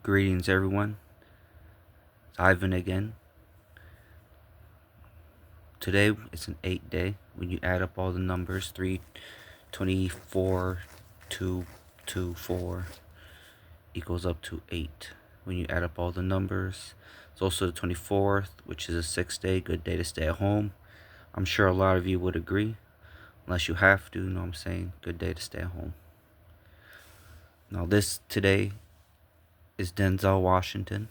Greetings, everyone. It's Ivan again. Today it's an 8 day. When you add up all the numbers, 324, 224 equals up to 8. When you add up all the numbers, it's also the 24th, which is a 6 day, good day to stay at home. I'm sure a lot of you would agree, unless you have to, you know what I'm saying? Good day to stay at home. Now, this today is Denzel Washington.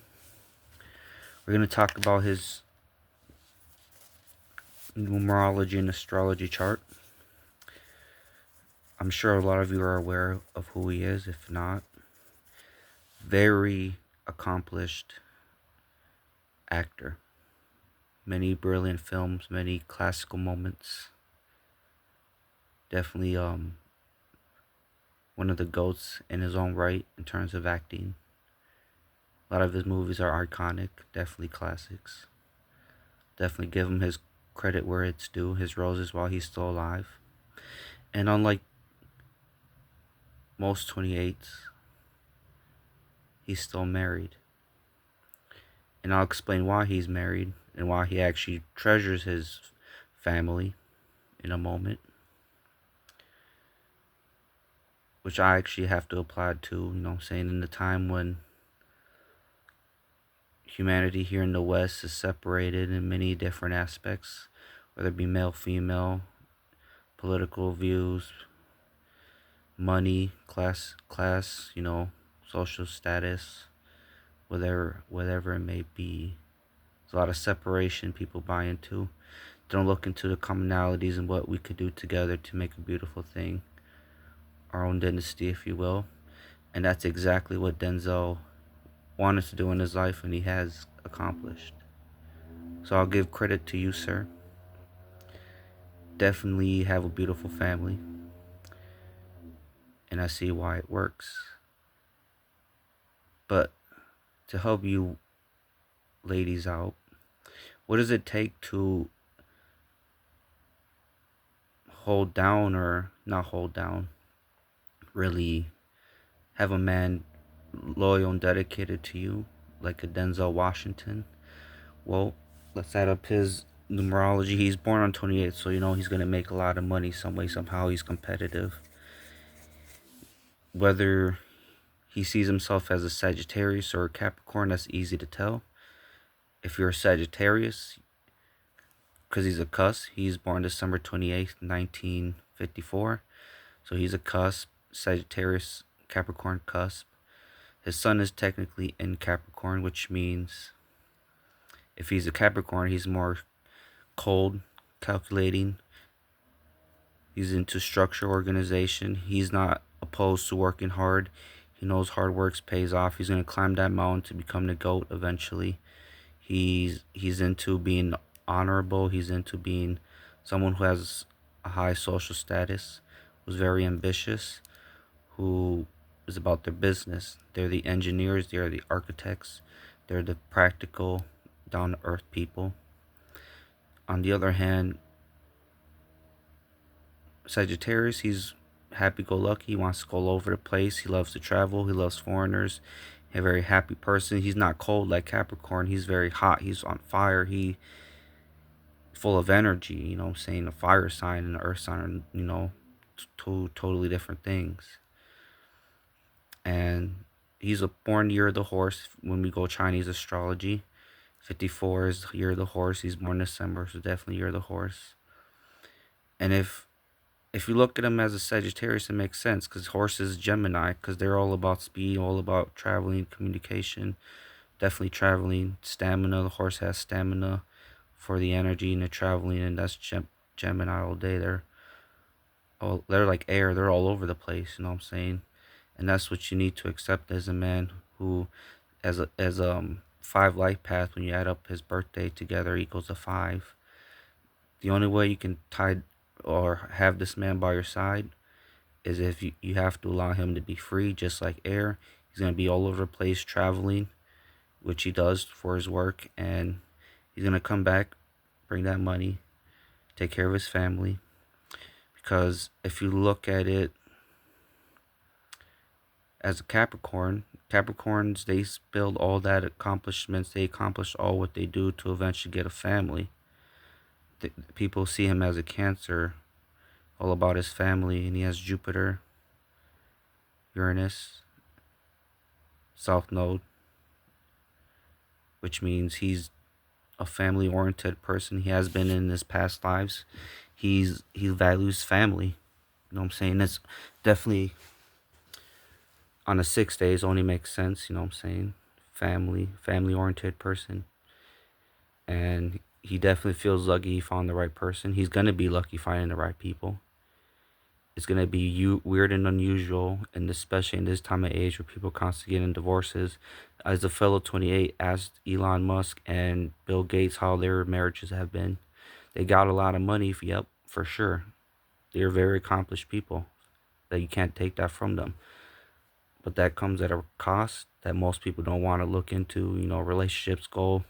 We're going to talk about his numerology and astrology chart. I'm sure a lot of you are aware of who he is. If not, very accomplished actor. Many brilliant films, many classical moments. Definitely one of the GOATs in his own right in terms of acting. A lot of his movies are iconic, definitely classics. Definitely give him his credit where it's due, his roses while he's still alive. And unlike most 28s, he's still married. And I'll explain why he's married and why he actually treasures his family in a moment, which I actually have to apply to, you know what I'm saying, in the time when humanity here in the West is separated in many different aspects, whether it be male, female, political views, money, class, social status, whatever it may be. There's a lot of separation people buy into. Don't look into the commonalities and what we could do together to make a beautiful thing, our own dynasty, if you will. And that's exactly what Denzel wanted to do in his life, and he has accomplished. So I'll give credit to you, sir. Definitely have a beautiful family, and I see why it works. But to help you ladies out, what does it take to hold down, or not hold down, really have a man loyal and dedicated to you like a Denzel Washington? Well, let's add up his numerology. He's born on 28th, so you know he's going to make a lot of money some way, somehow. He's competitive. Whether he sees himself as a Sagittarius or a Capricorn, that's easy to tell. If you're a Sagittarius, because he's a cusp, he's born December 28th, 1954. So he's a cusp, Sagittarius, Capricorn cusp. His sun is technically in Capricorn, which means if he's a Capricorn, he's more cold, calculating. He's into structure, organization. He's not opposed to working hard. He knows hard work pays off. He's going to climb that mountain to become the GOAT eventually. He's into being honorable. He's into being someone who has a high social status, who's very ambitious, who is about their business. They're the engineers, they're the architects, they're the practical, down-to-earth people. On the other hand, Sagittarius, he's happy-go-lucky. He wants to go all over the place. He loves to travel. He loves foreigners. He's a very happy person. He's not cold like Capricorn. He's very hot. He's on fire. He's full of energy. You know what I'm saying? A fire sign and an earth sign are, two totally different things. And he's a born year of the horse when we go Chinese astrology. 54 is year of the horse. He's born December, so definitely year of the horse. And if you look at him as a Sagittarius, it makes sense, because horse is Gemini, because they're all about speed, all about traveling, communication, definitely traveling, stamina. The horse has stamina for the energy and the traveling, and that's Gemini all day. They're like air. They're all over the place, you know what I'm saying? And that's what you need to accept as a man who, as 5 life path, when you add up his birthday together, equals a 5. The only way you can tie or have this man by your side is if you have to allow him to be free, just like air. He's going to be all over the place traveling, which he does for his work, and he's going to come back, bring that money, take care of his family. Because if you look at it as a Capricorn, Capricorns, they build all that accomplishments. They accomplish all what they do to eventually get a family. People see him as a Cancer, all about his family, and he has Jupiter, Uranus, South Node, which means he's a family oriented person. He has been in his past lives. He values family. You know what I'm saying? It's definitely on the 6 days only makes sense, you know what I'm saying? Family oriented person. And he definitely feels lucky he found the right person. He's gonna be lucky finding the right people. It's gonna be weird and unusual, and especially in this time of age where people constantly getting divorces. As a fellow 28 asked Elon Musk and Bill Gates how their marriages have been. They got a lot of money, yep, for sure. They're very accomplished people. That you can't take that from them. But that comes at a cost that most people don't want to look into. You know, relationships go,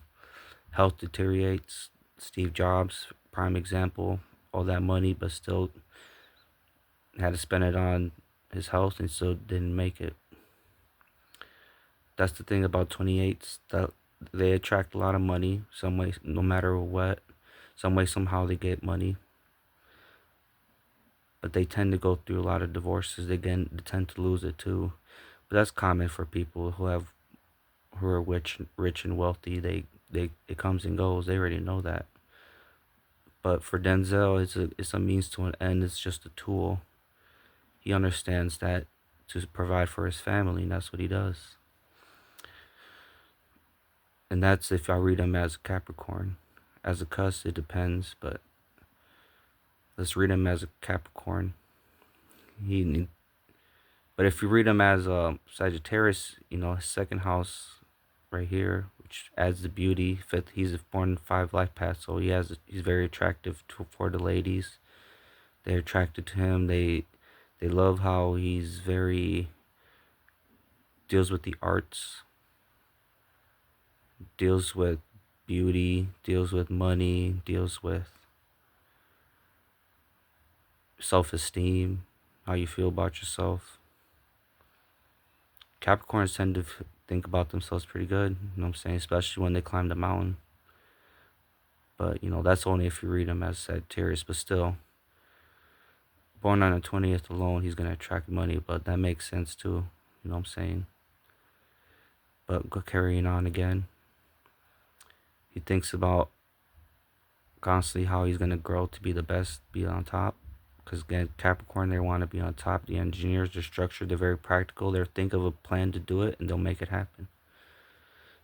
health deteriorates. Steve Jobs, prime example, all that money, but still had to spend it on his health and still didn't make it. That's the thing about 28s, that they attract a lot of money some way, no matter what. Some way, somehow they get money. But they tend to go through a lot of divorces. They tend to lose it too. But that's common for people who are rich and wealthy. It comes and goes. They already know that. But for Denzel, it's a means to an end. It's just a tool. He understands that to provide for his family, and that's what he does. And that's if I read him as a Capricorn. As a Cuss, it depends, but let's read him as a Capricorn. But if you read him as a Sagittarius, you know, his second house right here, which adds the beauty. Fifth, he's born in 5 life paths, so he's very attractive for the ladies. They're attracted to him. They love how he's very deals with the arts, deals with beauty, deals with money, deals with self-esteem, how you feel about yourself. Capricorns tend to think about themselves pretty good, you know what I'm saying, especially when they climb the mountain. But, you know, that's only if you read him as Sagittarius, but still, born on the 20th alone, he's going to attract money, but that makes sense too, you know what I'm saying. But carrying on again, he thinks about constantly how he's going to grow to be the best, be on top. Because again, Capricorn, they want to be on top. The engineers, they're structured, they're very practical. They'll think of a plan to do it, and they'll make it happen.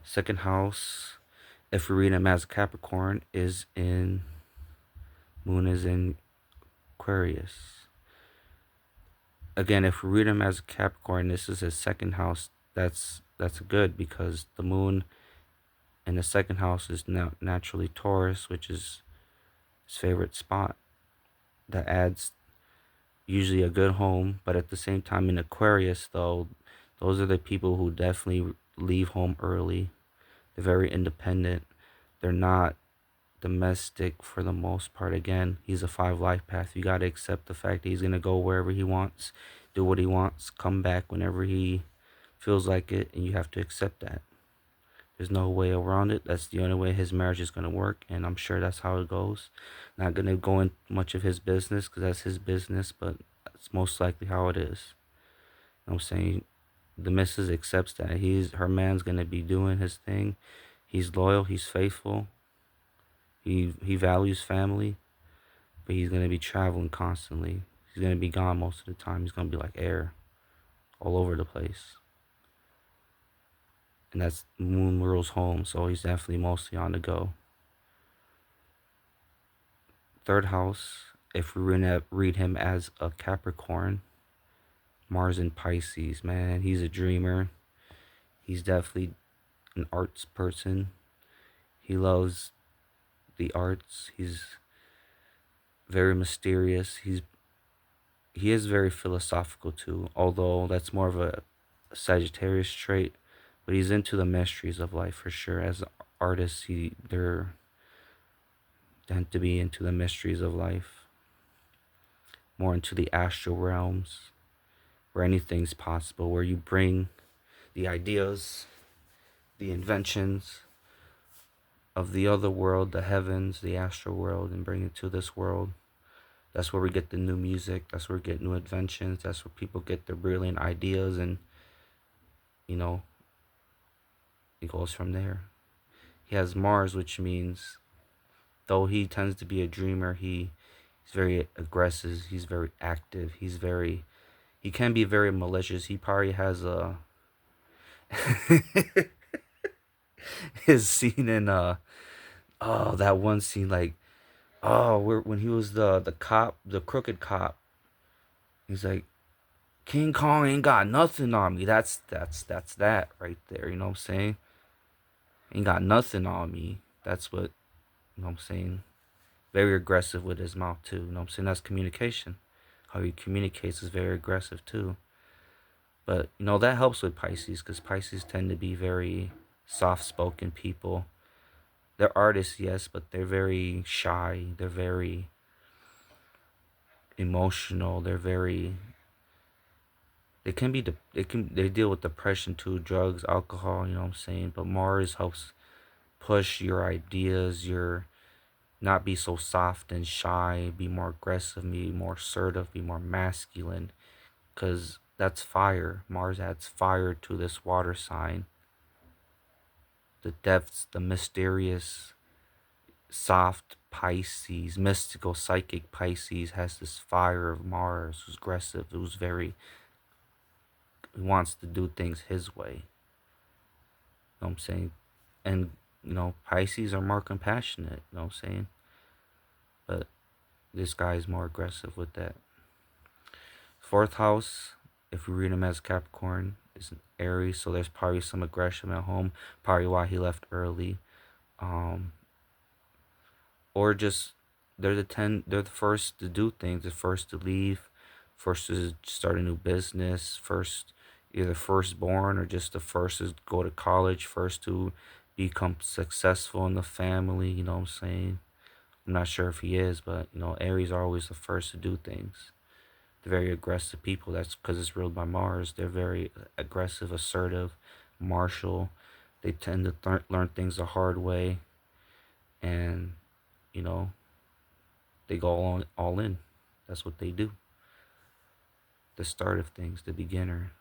Second house, if we read him as a Capricorn, Moon is in Aquarius. Again, if we read him as a Capricorn, this is his second house. That's good, because the Moon in the second house is naturally Taurus, which is his favorite spot. That adds usually a good home, but at the same time in Aquarius, though, those are the people who definitely leave home early. They're very independent. They're not domestic for the most part. Again, he's a 5 life path. You got to accept the fact that he's going to go wherever he wants, do what he wants, come back whenever he feels like it, and you have to accept that. There's no way around it. That's the only way his marriage is going to work, and I'm sure that's how it goes. Not going to go in much of his business because that's his business, but that's most likely how it is. You know what I'm saying? The missus accepts that her man's going to be doing his thing. He's loyal, he's faithful. He values family, but he's going to be traveling constantly. He's going to be gone most of the time. He's going to be like air all over the place. And that's Moon rules home, so he's definitely mostly on the go. Third house, if we read him as a Capricorn, Mars in Pisces, man, he's a dreamer. He's definitely an arts person. He loves the arts. He's very mysterious. He is very philosophical too, although that's more of a Sagittarius trait. But he's into the mysteries of life for sure. As artists, they're tend to be into the mysteries of life, more into the astral realms, where anything's possible, where you bring the ideas, the inventions of the other world, the heavens, the astral world, and bring it to this world. That's where we get the new music. That's where we get new inventions. That's where people get their brilliant ideas, and you know, it goes from there. He has Mars, which means though he tends to be a dreamer, he's very aggressive. He's very active. He can be very malicious. He probably has a his scene in oh, that one scene, like, oh, when he was the cop, the crooked cop. He's like, King Kong ain't got nothing on me. That's that right there. You know what I'm saying? Ain't got nothing on me. That's what, you know what I'm saying. Very aggressive with his mouth too. You know what I'm saying? That's communication. How he communicates is very aggressive too. But that helps with Pisces, because Pisces tend to be very soft-spoken people. They're artists, yes, but they're very shy. They're very emotional. They deal with depression too, drugs, alcohol. You know what I'm saying? But Mars helps push your ideas, your not be so soft and shy, be more aggressive, be more assertive, be more masculine, because that's fire. Mars adds fire to this water sign. The depths, the mysterious, soft Pisces, mystical, psychic Pisces has this fire of Mars, who's aggressive, he wants to do things his way. You know what I'm saying? And, Pisces are more compassionate, you know what I'm saying? But this guy is more aggressive with that. Fourth house, if we read him as Capricorn, is an Aries, so there's probably some aggression at home, probably why he left early. Or just they're the first to do things, the first to leave, first to start a new business, first, either firstborn or just the first to go to college, first to become successful in the family. You know what I'm saying? I'm not sure if he is, but Aries are always the first to do things. They're very aggressive people. That's because it's ruled by Mars. They're very aggressive, assertive, martial. They tend to learn things the hard way, and you know they go all in. That's what they do. The start of things, the beginner.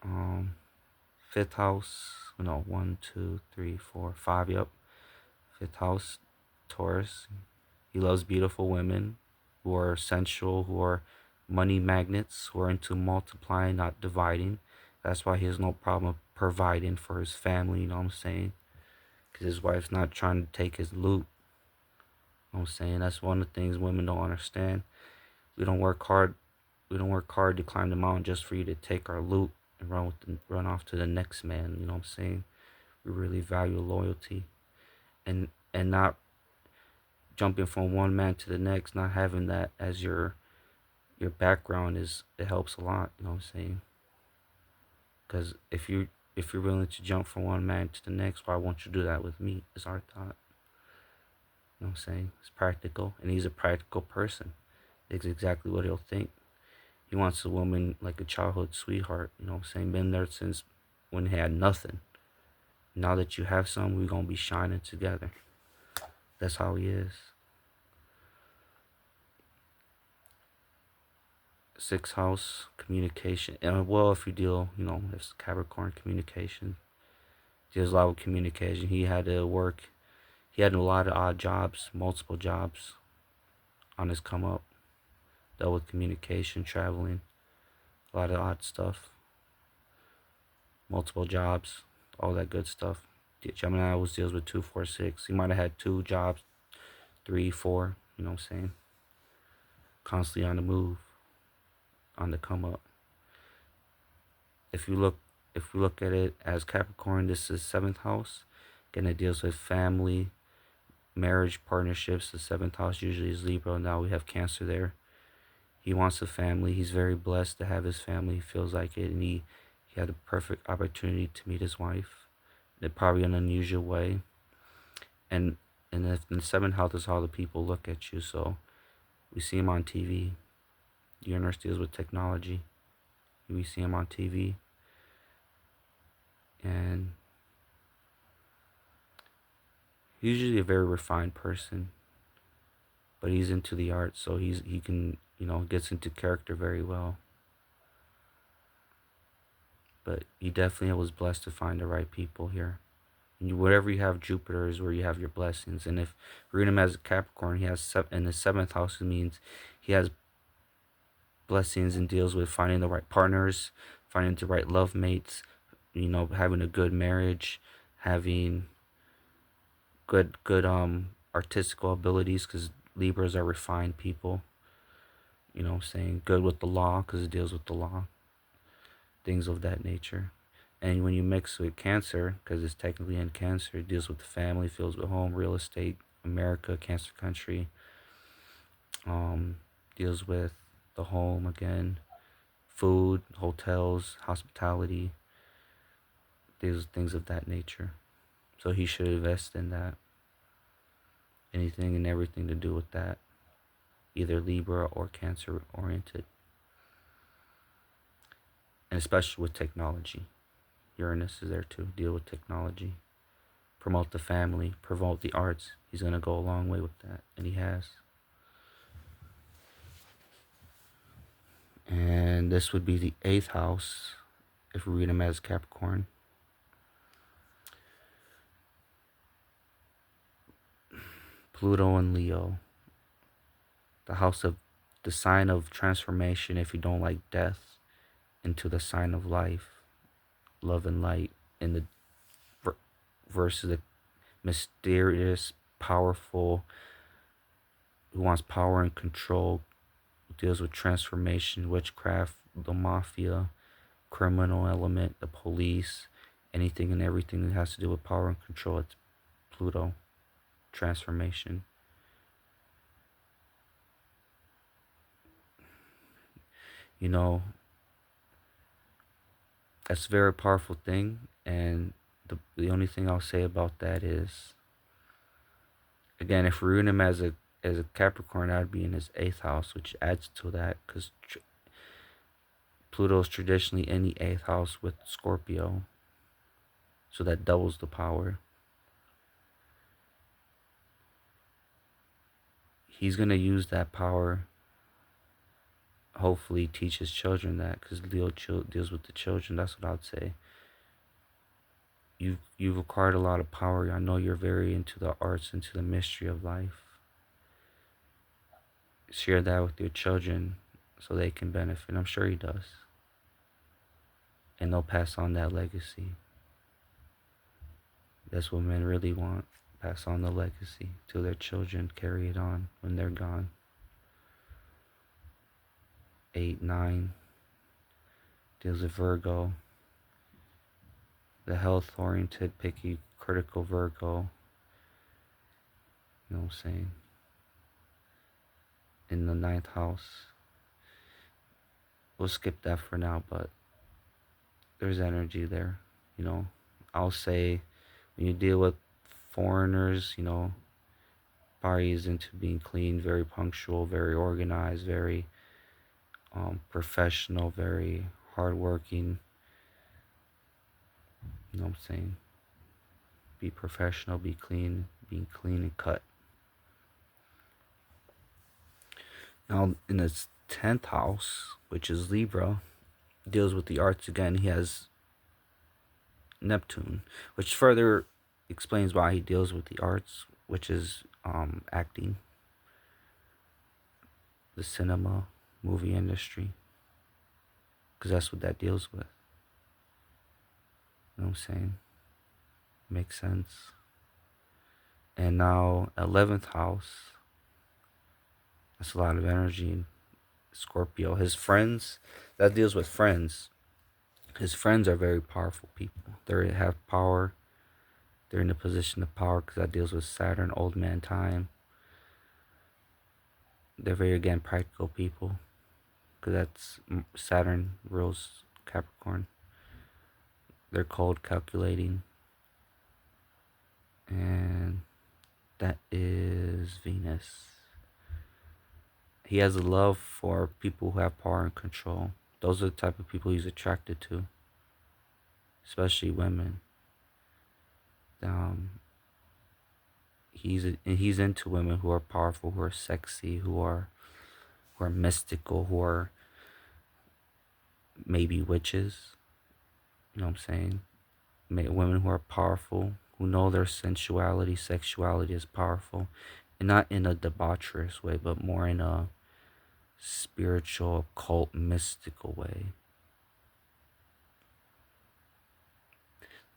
Um, Fifth house. No, 1, 2, 3, 4, 5. Yep. Fifth house, Taurus. He loves beautiful women who are sensual, who are money magnets, who are into multiplying, not dividing. That's why he has no problem providing for his family. You know what I'm saying? Because his wife's not trying to take his loot. You know what I'm saying? That's one of the things women don't understand. We don't work hard. We don't work hard to climb the mountain just for you to take our loot and run off to the next man. You know what I'm saying? We really value loyalty, and not jumping from one man to the next. Not having that as your background it helps a lot. You know what I'm saying? Because if you're willing to jump from one man to the next, why won't you do that with me? Is our thought. You know what I'm saying? It's practical, and he's a practical person. It's exactly what he'll think. He wants a woman like a childhood sweetheart. You know what I'm saying? Been there since when he had nothing. Now that you have some, we're gonna be shining together. That's how he is. Sixth house, communication. And well, if you deal, as Capricorn, communication. Deals a lot with communication. He had to work. He had a lot of odd jobs, multiple jobs on his come up. Dealt with communication, traveling, a lot of odd stuff. Multiple jobs, all that good stuff. Gemini always deals with 2, 4, 6. He might have had 2 jobs, 3, 4. You know what I'm saying? Constantly on the move, on the come up. If we look at it as Capricorn, this is 7th house. Again, it deals with family, marriage, partnerships. The 7th house usually is Libra. Now we have Cancer there. He wants a family. He's very blessed to have his family. He feels like it, and he had a perfect opportunity to meet his wife in probably an unusual way. And if in the 7th house is how the people look at you. So we see him on TV. Uranus deals with technology. We see him on TV, and he's usually a very refined person, but he's into the arts, so he can, gets into character very well. But he definitely was blessed to find the right people here. And wherever you have Jupiter is where you have your blessings. And if Uranus has a Capricorn, he has in the seventh house, it means he has blessings and deals with finding the right partners, finding the right love mates, having a good marriage, having good artistical abilities, because Libras are refined people. Saying good with the law because it deals with the law, things of that nature. And when you mix with Cancer, because it's technically in Cancer, it deals with the family, feels with home, real estate, America, Cancer country, um, deals with the home again, food, hotels, hospitality, things of that nature. So he should invest in that. Anything and everything to do with that, either Libra or Cancer oriented, and especially with technology. Uranus is there to deal with technology, promote the family, promote the arts. He's going to go a long way with that, and he has. And this would be the eighth house if we read him as Capricorn. Pluto and Leo, the house of the sign of transformation, if you don't like death, into the sign of life, love and light, in the versus the mysterious, powerful, who wants power and control, deals with transformation, witchcraft, the mafia, criminal element, the police, anything and everything that has to do with power and control. It's Pluto, transformation. You know, that's a very powerful thing, and the only thing I'll say about that is, again, if we're in him as a Capricorn, I'd be in his eighth house, which adds to that because Pluto is traditionally in the eighth house with Scorpio, so that doubles the power. He's gonna use that power. Hopefully, teach his children that, because Leo deals with the children. That's what I'd say. You've acquired a lot of power. I know you're very into the arts, into the mystery of life. Share that with your children so they can benefit. I'm sure he does. And they'll pass on that legacy. That's what men really want. Pass on the legacy to their children, carry it on when they're gone. 8, 9 deals with Virgo. The health-oriented, picky, critical Virgo. You know what I'm saying? In the ninth house. We'll skip that for now, but there's energy there. I'll say when you deal with foreigners, Pari is into being clean, very punctual, very organized, very professional, very hardworking. You know what I'm saying? Be professional, be clean, being clean and cut. Now, in his 10th house, which is Libra, deals with the arts again. He has Neptune, which further explains why he deals with the arts, which is acting, the cinema, movie industry, because that's what that deals with. You know what I'm saying? Makes sense. And now 11th house, that's a lot of energy in Scorpio. His friends, that deals with friends. His friends are very powerful people. They have power. They're in a position of power because that deals with Saturn, old man time. They're very, again, practical people because that's Saturn rules Capricorn. They're cold, calculating. And that is Venus. He has a love for people who have power and control. Those are the type of people he's attracted to, especially women. Um, he's into women who are powerful, who are sexy, who are mystical, who are maybe witches. You know what I'm saying? Women who are powerful, who know their sensuality, sexuality is powerful, and not in a debaucherous way, but more in a spiritual, occult, mystical way.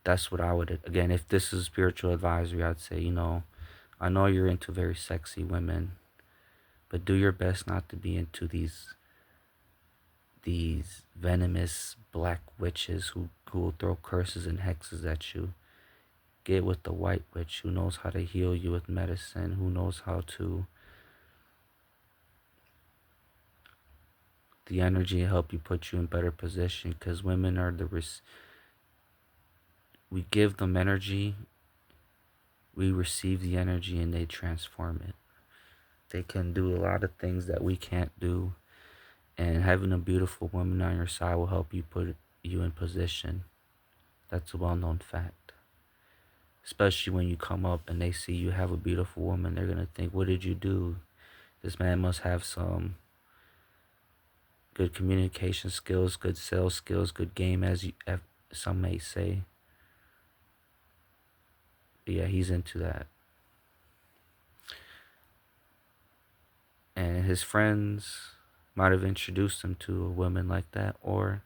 That's what I would, again, if this is spiritual advisory, I'd say, I know you're into very sexy women, but do your best not to be into these venomous black witches who will throw curses and hexes at you. Get with the white witch who knows how to heal you with medicine, who knows how to the energy help you put you in better position, because women are we give them energy, we receive the energy, and they transform it. They can do a lot of things that we can't do, and having a beautiful woman on your side will help you put you in position. That's a well-known fact. Especially when you come up and they see you have a beautiful woman, they're gonna think, what did you do? This man must have some good communication skills, good sales skills, good game, as some may say. But yeah, he's into that. And his friends might have introduced him to a woman like that, or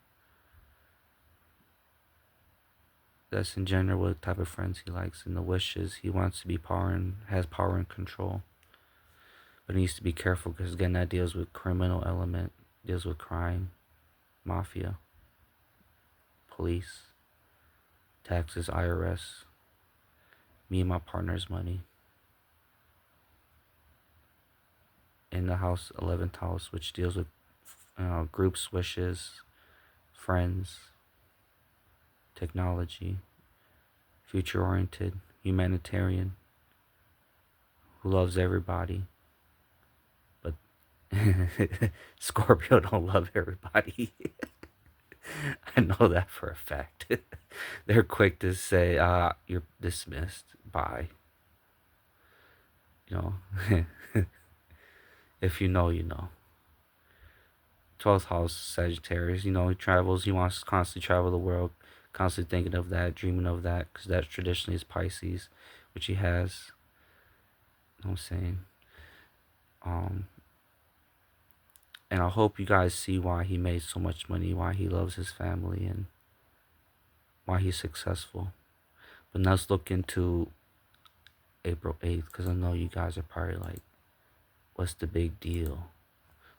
that's in general what type of friends he likes and the wishes. He wants to be has power and control. But he needs to be careful, because again, that deals with criminal element, deals with crime, mafia, police, taxes, IRS, me and my partner's money. In the house, 11th house, which deals with groups, wishes, friends, technology, future oriented, humanitarian, who loves everybody. But Scorpio don't love everybody. I know that for a fact. They're quick to say, you're dismissed. Bye. You know, if you know, you know. 12th house, Sagittarius, he travels, he wants to constantly travel the world, constantly thinking of that, dreaming of that, because that traditionally is Pisces, which he has. You know what I'm saying? Um, and I hope you guys see why he made so much money, why he loves his family, and why he's successful. But let's look into April 8th, because I know you guys are probably like, what's the big deal?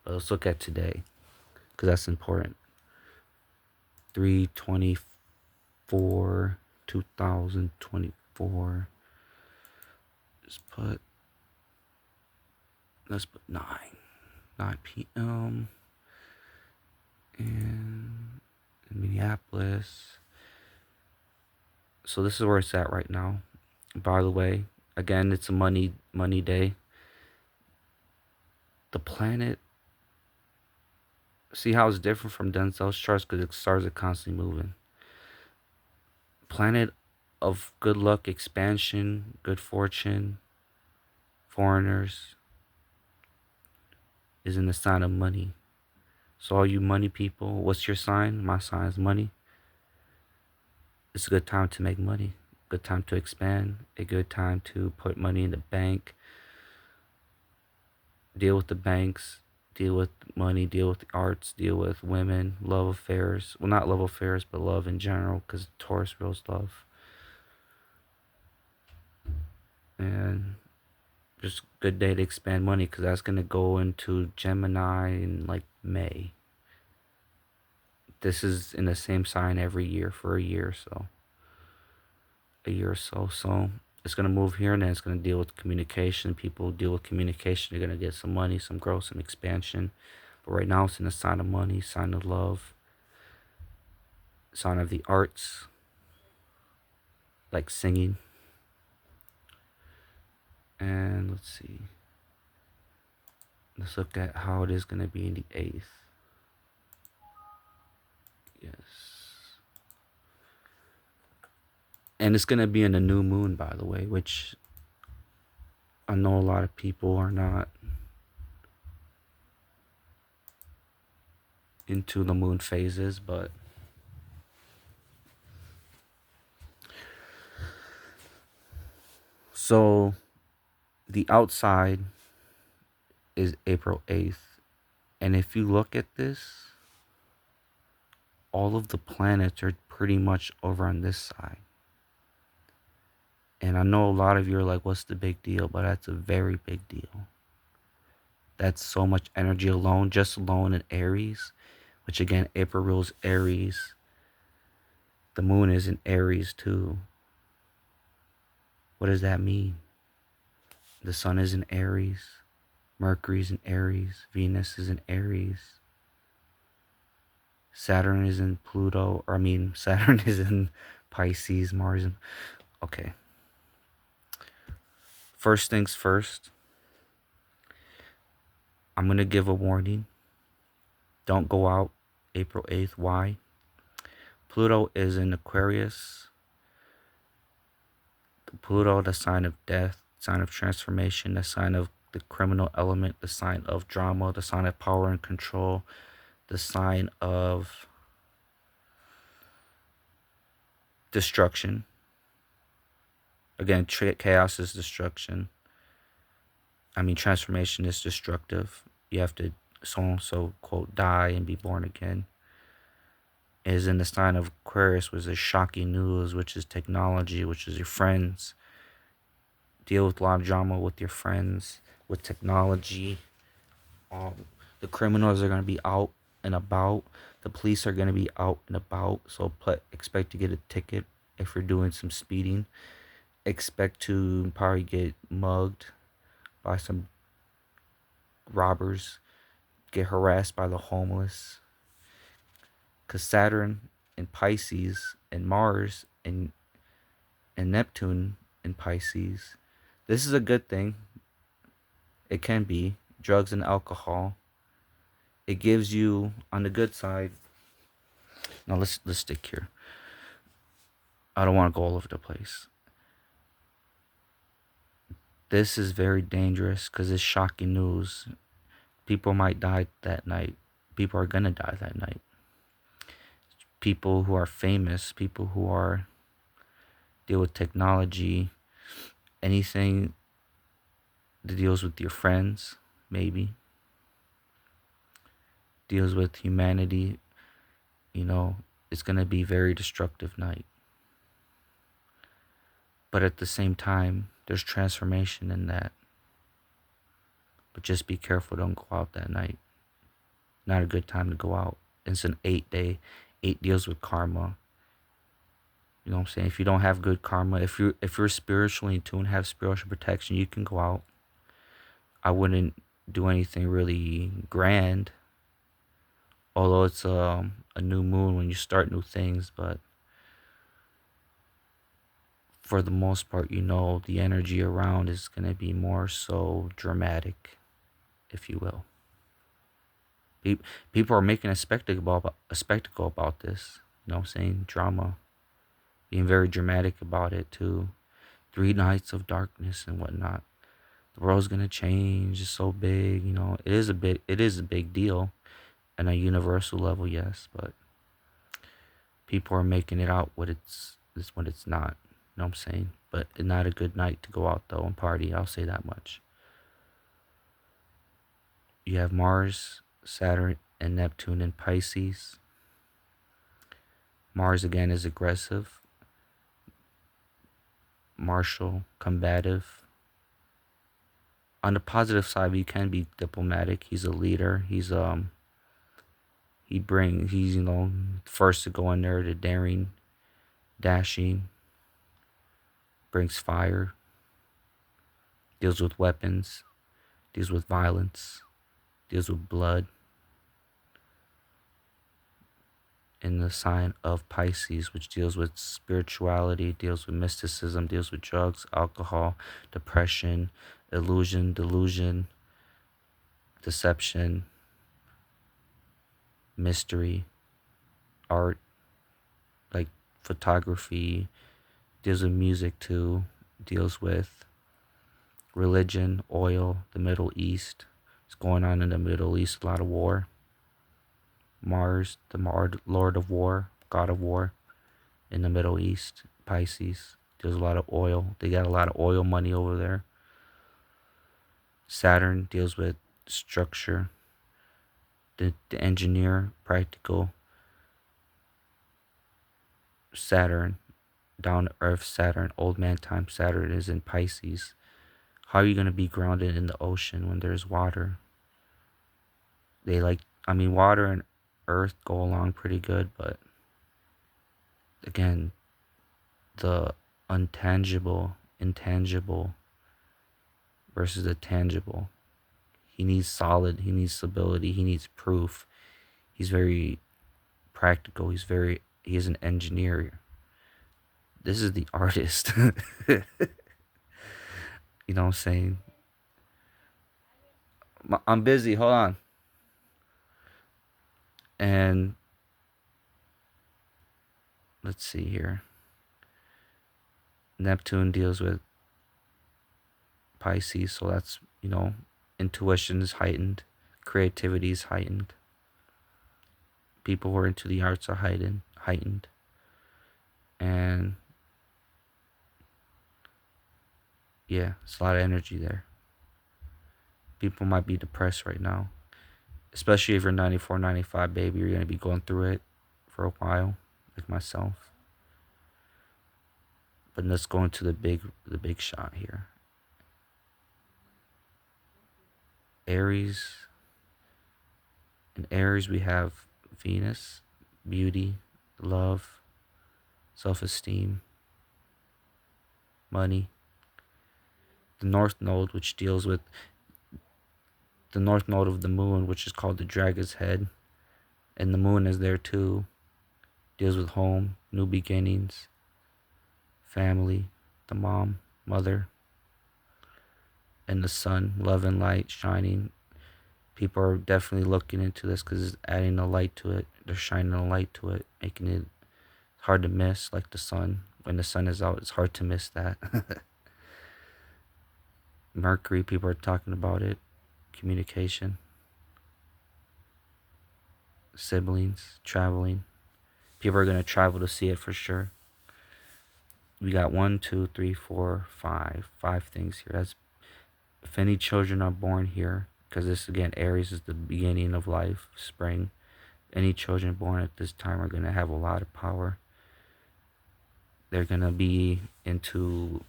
But let's look at today, because that's important. 3/24, 2024. Let's put 9 p.m. in Minneapolis. So this is where it's at right now. By the way, again, it's a money day. The planet, see how it's different from Denzel's charts, because the stars are constantly moving. Planet of good luck, expansion, good fortune, foreigners, is in the sign of money. So all you money people, what's your sign? My sign is money. It's a good time to make money, good time to expand, a good time to put money in the bank, deal with the banks, deal with money, deal with the arts, deal with women, love affairs. Well, not love affairs, but love in general, because Taurus rules love. And just good day to expand money, because that's going to go into Gemini in like May. This is in the same sign every year for a year or so. So it's going to move here, and then it's going to deal with communication. People deal with communication, they're going to get some money, some growth, some expansion. But right now it's in the sign of money, sign of love, sign of the arts, like singing. And let's see. Let's look at how it is going to be in the 8th. Yes. And it's gonna be in a new moon, by the way, which I know a lot of people are not into the moon phases, but so the outside is April 8th. And if you look at this, all of the planets are pretty much over on this side. And I know a lot of you are like, what's the big deal? But that's a very big deal. That's so much energy alone, just alone in Aries, which again, April rules Aries. The moon is in Aries too. What does that mean? The sun is in Aries, Mercury's in Aries, Venus is in Aries, Saturn is in Pluto, or I mean, Saturn is in Pisces, Mars. Okay. First things first, I'm going to give a warning. Don't go out April 8th. Why? Pluto is in Aquarius. Pluto, the sign of death, sign of transformation, the sign of the criminal element, the sign of drama, the sign of power and control, the sign of destruction. Again, chaos is destruction. I mean, transformation is destructive. You have to so quote die and be born again. It is in the sign of Aquarius, which is shocking news, which is technology, which is your friends. Deal with a lot of drama with your friends, with technology. The criminals are going to be out and about. The police are going to be out and about. So expect to get a ticket if you're doing some speeding. Expect to probably get mugged by some robbers, get harassed by the homeless. Because Saturn and Pisces and Mars and Neptune in Pisces, this is a good thing. It can be drugs and alcohol. It gives you on the good side. Now let's stick here. I don't want to go all over the place. This is very dangerous because it's shocking news. People might die that night. People are gonna die that night. People who are famous, people who are deal with technology, anything that deals with your friends, maybe deals with humanity, it's gonna be a very destructive night. But at the same time, there's transformation in that. But just be careful, don't go out that night. Not a good time to go out. It's an 8-day. 8 deals with karma. You know what I'm saying? If you don't have good karma, if you're spiritually in tune, have spiritual protection, you can go out. I wouldn't do anything really grand. Although it's a new moon when you start new things, but for the most part, the energy around is going to be more so dramatic, if you will. People are making a spectacle about this. You know what I'm saying? Drama. Being very dramatic about it too. 3 nights of darkness and whatnot. The world's gonna change. It's so big. It is a big deal, on a universal level, yes. But people are making it out what it's not. You know what I'm saying? But it's not a good night to go out though and party. I'll say that much. You have Mars, Saturn, and Neptune in Pisces. Mars again is aggressive, martial, combative. On the positive side, you can be diplomatic. He's a leader. He's first to go in there, the daring, dashing, brings fire, deals with weapons, deals with violence, deals with blood. In the sign of Pisces, which deals with spirituality, deals with mysticism, deals with drugs, alcohol, depression, illusion, delusion, deception, mystery, art, like photography, deals with music too, deals with religion, oil, the Middle East. It's going on in the Middle East, a lot of war. Mars, the Lord of War, God of War, in the Middle East, Pisces. There's a lot of oil. They got a lot of oil money over there. Saturn deals with structure, the engineer, practical. Saturn, down to earth Saturn, old man time Saturn is in Pisces. How are you going to be grounded in the ocean when there's water? Water and earth go along pretty good, but again, the intangible versus the tangible. He needs solid, he needs stability, he needs proof. He's very practical, he is an engineer. This is the artist. You know what I'm saying? I'm busy, hold on. And let's see here. Neptune deals with Pisces, so that's, intuition is heightened, creativity is heightened. People who are into the arts are heightened. And yeah, it's a lot of energy there. People might be depressed right now, especially if you're 94, 95, baby. You're going to be going through it for a while, like myself. But let's go into the big shot here. Aries. In Aries, we have Venus, beauty, love, self-esteem, money. The North Node, which deals with the North Node of the Moon, which is called the Dragon's Head, and the Moon is there too. Deals with home, new beginnings, family, the mom, mother, and the sun, love and light shining. People are definitely looking into this because it's adding a light to it. They're shining a light to it, making it hard to miss, like the sun. When the sun is out, it's hard to miss that. Mercury, people are talking about it. Communication, siblings, traveling. People are going to travel to see it for sure. We got 1, 2, 3, 4, 5 things here. That's if any children are born here, because this again, Aries is the beginning of life, spring. Any children born at this time are going to have a lot of power. They're going to be into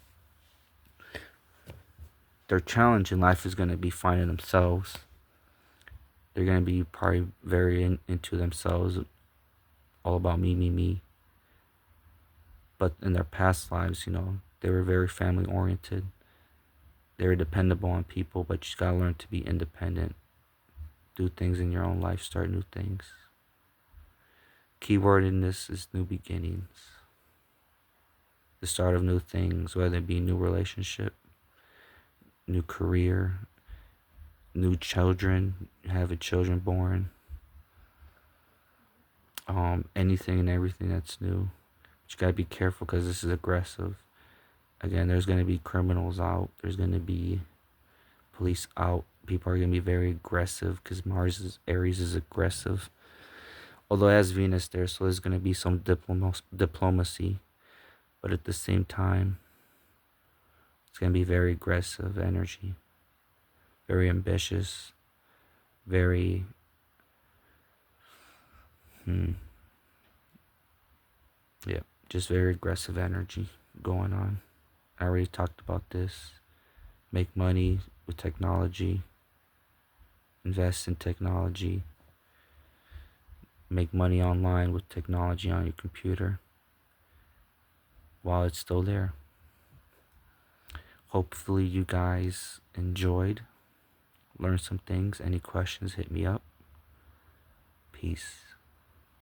their challenge in life is going to be finding themselves. They're going to be probably very into themselves, all about me. But in their past lives, they were very family oriented. They were dependable on people, but you just gotta learn to be independent. Do things in your own life, start new things. Keyword in this is new beginnings. The start of new things, whether it be new relationship, new career, new children, having children born, anything and everything that's new. But you gotta be careful because this is aggressive. Again, there's gonna be criminals out. There's gonna be police out. People are gonna be very aggressive because Aries is aggressive. Although it has Venus there, so there's gonna be some diplomacy, but at the same time, it's gonna be very aggressive energy, very ambitious, very just very aggressive energy going on. I already talked about this. Make money with technology, invest in technology, make money online with technology on your computer while it's still there. Hopefully you guys enjoyed, learned some things. Any questions, hit me up. Peace.